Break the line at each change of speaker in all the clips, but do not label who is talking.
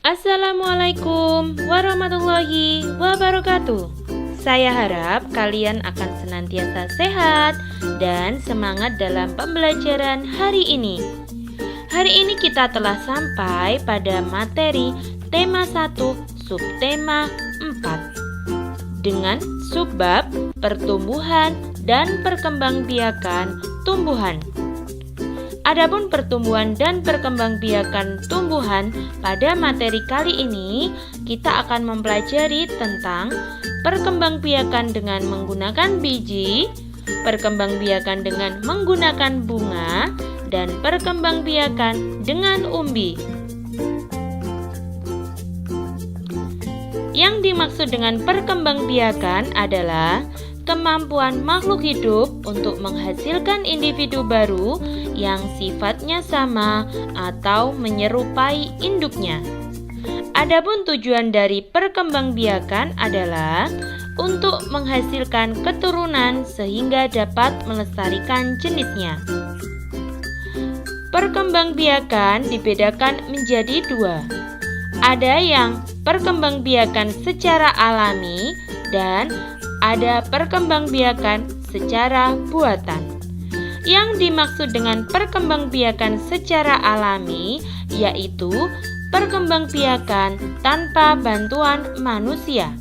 Assalamualaikum warahmatullahi wabarakatuh. Saya harap kalian akan senantiasa sehat dan semangat dalam pembelajaran hari ini. Hari ini kita telah sampai pada materi tema 1 subtema 4 dengan subbab pertumbuhan dan perkembangbiakan tumbuhan. Adapun pertumbuhan dan perkembangbiakan tumbuhan, pada materi kali ini kita akan mempelajari tentang perkembangbiakan dengan menggunakan biji, perkembangbiakan dengan menggunakan bunga, dan perkembangbiakan dengan umbi. Yang dimaksud dengan perkembangbiakan adalah kemampuan makhluk hidup untuk menghasilkan individu baru yang sifatnya sama atau menyerupai induknya. Adapun tujuan dari perkembangbiakan adalah untuk menghasilkan keturunan sehingga dapat melestarikan jenisnya. Perkembangbiakan dibedakan menjadi dua. Ada yang perkembangbiakan secara alami dan ada perkembangbiakan secara buatan. Yang dimaksud dengan perkembangbiakan secara alami yaitu perkembangbiakan tanpa bantuan manusia.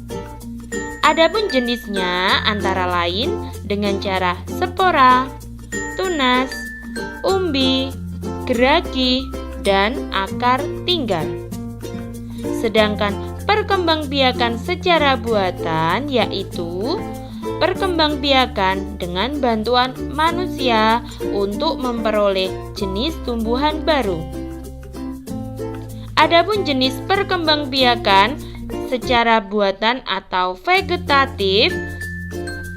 Adapun jenisnya antara lain dengan cara spora, tunas, umbi, geragi, dan akar tinggal. Sedangkan perkembangbiakan secara buatan yaitu perkembangbiakan dengan bantuan manusia untuk memperoleh jenis tumbuhan baru. Adapun jenis perkembangbiakan secara buatan atau vegetatif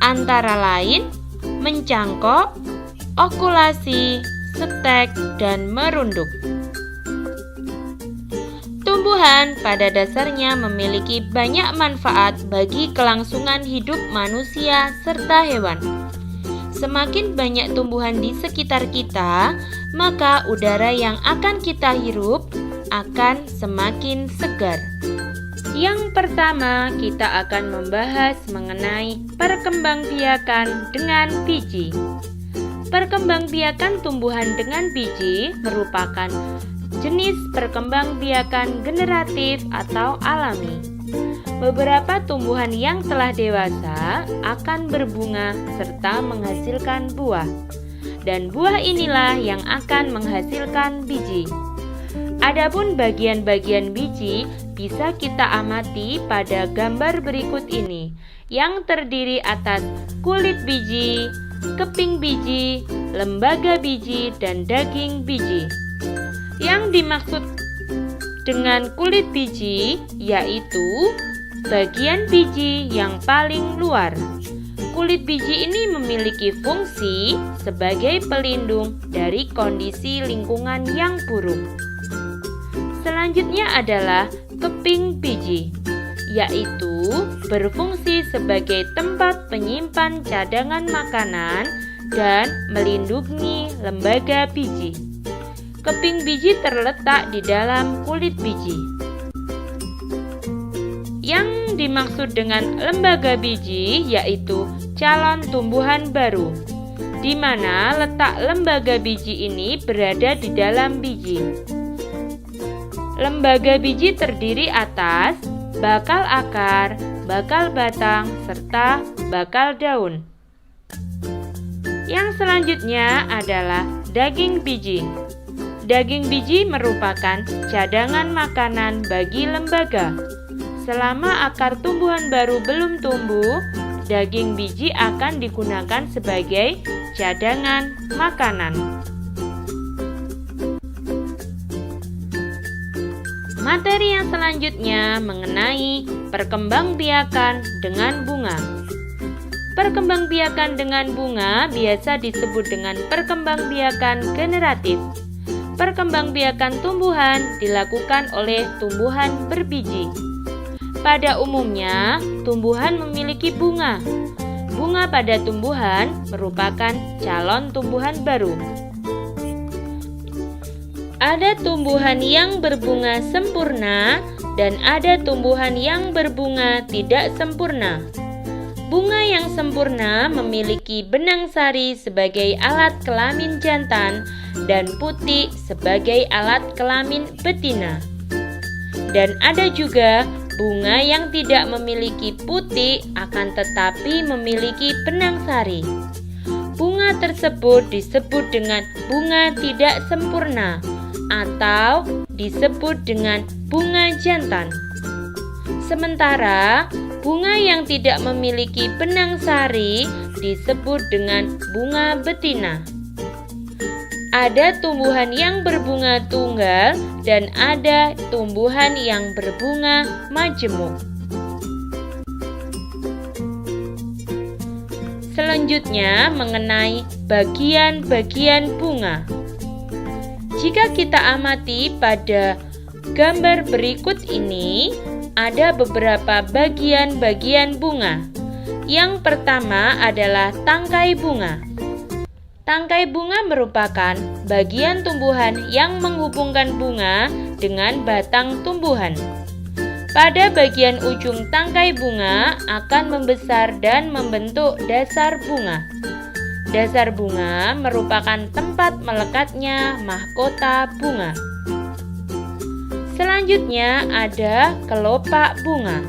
antara lain mencangkok, okulasi, setek, dan merunduk. Tumbuhan pada dasarnya memiliki banyak manfaat bagi kelangsungan hidup manusia serta hewan. Semakin banyak tumbuhan di sekitar kita, maka udara yang akan kita hirup akan semakin segar. Yang pertama, kita akan membahas mengenai perkembangbiakan dengan biji. Perkembangbiakan tumbuhan dengan biji merupakan jenis perkembangbiakan generatif atau alami. Beberapa tumbuhan yang telah dewasa akan berbunga serta menghasilkan buah. Dan buah inilah yang akan menghasilkan biji. Adapun bagian-bagian biji bisa kita amati pada gambar berikut ini, yang terdiri atas kulit biji, keping biji, lembaga biji, dan daging biji. Yang dimaksud dengan kulit biji yaitu bagian biji yang paling luar. Kulit biji ini memiliki fungsi sebagai pelindung dari kondisi lingkungan yang buruk. Selanjutnya adalah keping biji, yaitu berfungsi sebagai tempat penyimpan cadangan makanan dan melindungi lembaga biji. Keping biji terletak di dalam kulit biji. Yang dimaksud dengan lembaga biji yaitu calon tumbuhan baru, di mana letak lembaga biji ini berada di dalam biji. Lembaga biji terdiri atas bakal akar, bakal batang, serta bakal daun. Yang selanjutnya adalah daging biji. Daging biji merupakan cadangan makanan bagi lembaga. Selama akar tumbuhan baru belum tumbuh, daging biji akan digunakan sebagai cadangan makanan. Materi yang selanjutnya mengenai perkembangbiakan dengan bunga. Perkembangbiakan dengan bunga biasa disebut dengan perkembangbiakan generatif. Perkembangbiakan tumbuhan dilakukan oleh tumbuhan berbiji. Pada umumnya, tumbuhan memiliki bunga. Bunga pada tumbuhan merupakan calon tumbuhan baru. Ada tumbuhan yang berbunga sempurna dan ada tumbuhan yang berbunga tidak sempurna. Bunga yang sempurna memiliki benang sari sebagai alat kelamin jantan dan putik sebagai alat kelamin betina. Dan ada juga bunga yang tidak memiliki putik akan tetapi memiliki benang sari. Bunga tersebut disebut dengan bunga tidak sempurna atau disebut dengan bunga jantan. Sementara bunga yang tidak memiliki benang sari disebut dengan bunga betina. Ada tumbuhan yang berbunga tunggal dan ada tumbuhan yang berbunga majemuk. Selanjutnya mengenai bagian-bagian bunga. Jika kita amati pada gambar berikut ini, ada beberapa bagian-bagian bunga. Yang pertama adalah tangkai bunga. Tangkai bunga merupakan bagian tumbuhan yang menghubungkan bunga dengan batang tumbuhan. Pada bagian ujung tangkai bunga akan membesar dan membentuk dasar bunga. Dasar bunga merupakan tempat melekatnya mahkota bunga. Selanjutnya ada kelopak bunga.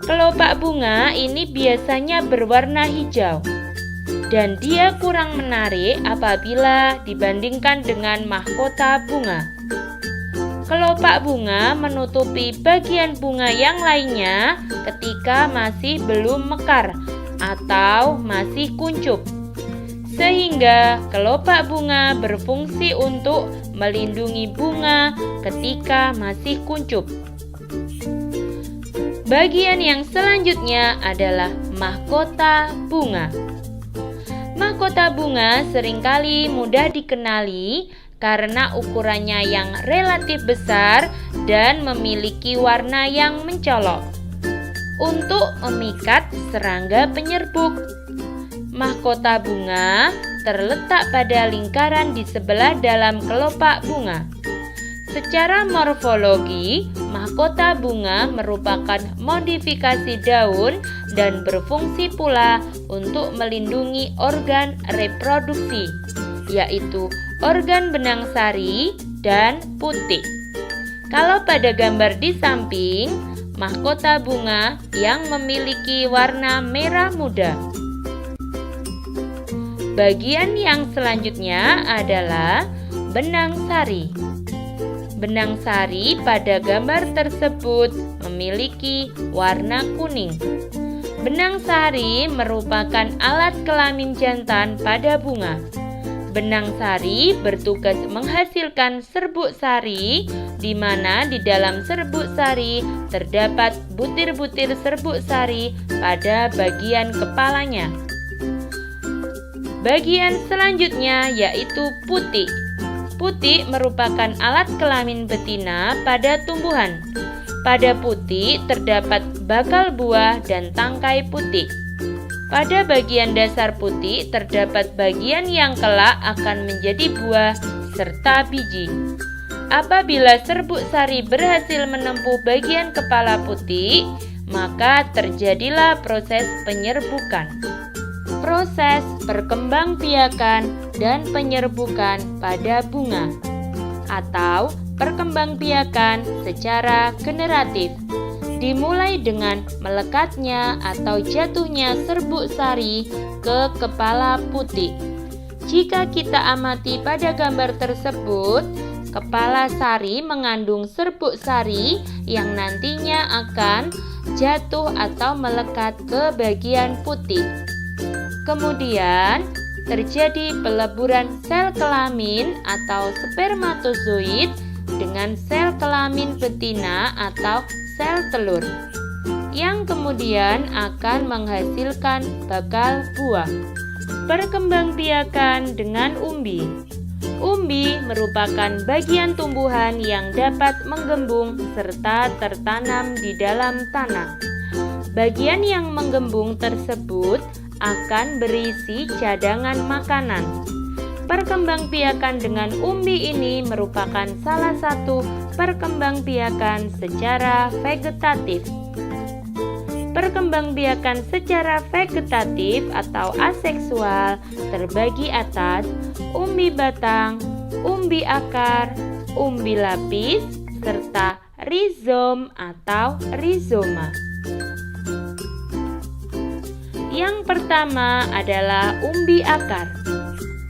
Kelopak bunga ini biasanya berwarna hijau dan dia kurang menarik apabila dibandingkan dengan mahkota bunga. Kelopak bunga menutupi bagian bunga yang lainnya ketika masih belum mekar atau masih kuncup, sehingga kelopak bunga berfungsi untuk melindungi bunga ketika masih kuncup. Bagian yang selanjutnya adalah mahkota bunga. Mahkota bunga seringkali mudah dikenali karena ukurannya yang relatif besar dan memiliki warna yang mencolok untuk memikat serangga penyerbuk. Mahkota bunga terletak pada lingkaran di sebelah dalam kelopak bunga. Secara morfologi, mahkota bunga merupakan modifikasi daun dan berfungsi pula untuk melindungi organ reproduksi, yaitu organ benang sari dan putik. Kalau pada gambar di samping, mahkota bunga yang memiliki warna merah muda. Bagian yang selanjutnya adalah benang sari. Benang sari pada gambar tersebut memiliki warna kuning. Benang sari merupakan alat kelamin jantan pada bunga. Benang sari bertugas menghasilkan serbuk sari, di mana di dalam serbuk sari terdapat butir-butir serbuk sari pada bagian kepalanya. Bagian selanjutnya yaitu putik. Putik merupakan alat kelamin betina pada tumbuhan. Pada putik terdapat bakal buah dan tangkai putik. Pada bagian dasar putik terdapat bagian yang kelak akan menjadi buah serta biji. Apabila serbuk sari berhasil menempuh bagian kepala putik, maka terjadilah proses penyerbukan. Proses perkembangbiakan dan penyerbukan pada bunga atau perkembangbiakan secara generatif dimulai dengan melekatnya atau jatuhnya serbuk sari ke kepala putik. Jika kita amati pada gambar tersebut, kepala sari mengandung serbuk sari yang nantinya akan jatuh atau melekat ke bagian putik. Kemudian terjadi peleburan sel kelamin atau spermatozoid dengan sel kelamin betina atau sel telur yang kemudian akan menghasilkan bakal buah. Perkembangbiakan dengan umbi. Umbi merupakan bagian tumbuhan yang dapat menggembung serta tertanam di dalam tanah. Bagian yang menggembung tersebut akan berisi cadangan makanan. Perkembangbiakan dengan umbi ini merupakan salah satu perkembangbiakan secara vegetatif. Perkembangbiakan secara vegetatif atau aseksual terbagi atas umbi batang, umbi akar, umbi lapis, serta rizom atau rizoma. Yang pertama adalah umbi akar.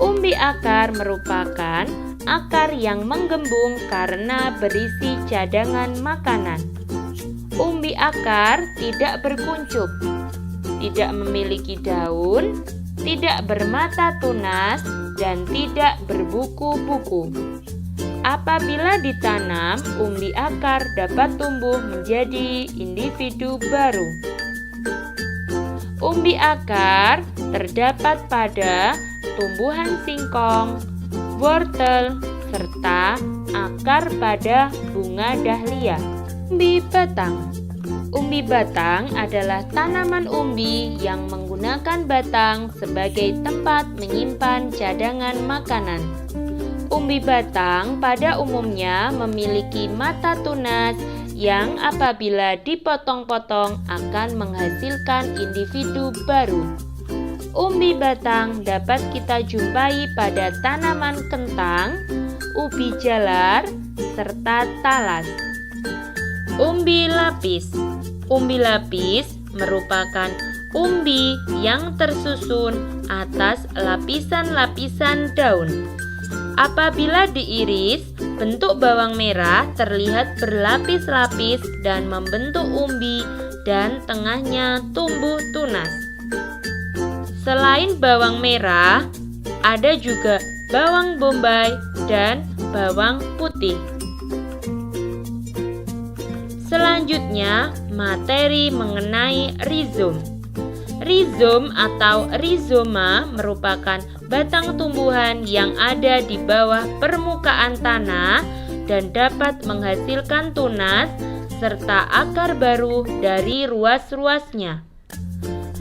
Umbi akar merupakan akar yang menggembung karena berisi cadangan makanan. Umbi akar tidak berkuncup, tidak memiliki daun, tidak bermata tunas, dan tidak berbuku-buku. Apabila ditanam, umbi akar dapat tumbuh menjadi individu baru. Umbi akar terdapat pada tumbuhan singkong, wortel, serta akar pada bunga dahlia. Umbi batang. Umbi batang adalah tanaman umbi yang menggunakan batang sebagai tempat menyimpan cadangan makanan. Umbi batang pada umumnya memiliki mata tunas yang apabila dipotong-potong akan menghasilkan individu baru. Umbi batang dapat kita jumpai pada tanaman kentang, ubi jalar, serta talas. Umbi lapis. Umbi lapis merupakan umbi yang tersusun atas lapisan-lapisan daun. Apabila diiris, bentuk bawang merah terlihat berlapis-lapis dan membentuk umbi dan tengahnya tumbuh tunas. Selain bawang merah, ada juga bawang bombay dan bawang putih. Selanjutnya, materi mengenai rizom. Rizom atau rizoma merupakan batang tumbuhan yang ada di bawah permukaan tanah dan dapat menghasilkan tunas serta akar baru dari ruas-ruasnya.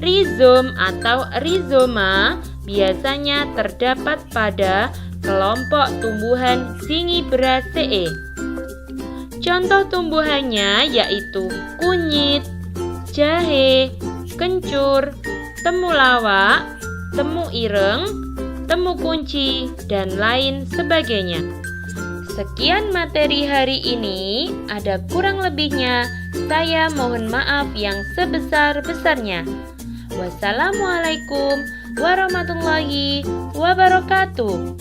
Rizom atau rizoma biasanya terdapat pada kelompok tumbuhan Zingiberaceae. Contoh tumbuhannya yaitu kunyit, jahe, kencur, temulawak, temu ireng, temu kunci, dan lain sebagainya. Sekian materi hari ini, ada kurang lebihnya, saya mohon maaf yang sebesar-besarnya. Wassalamualaikum warahmatullahi wabarakatuh.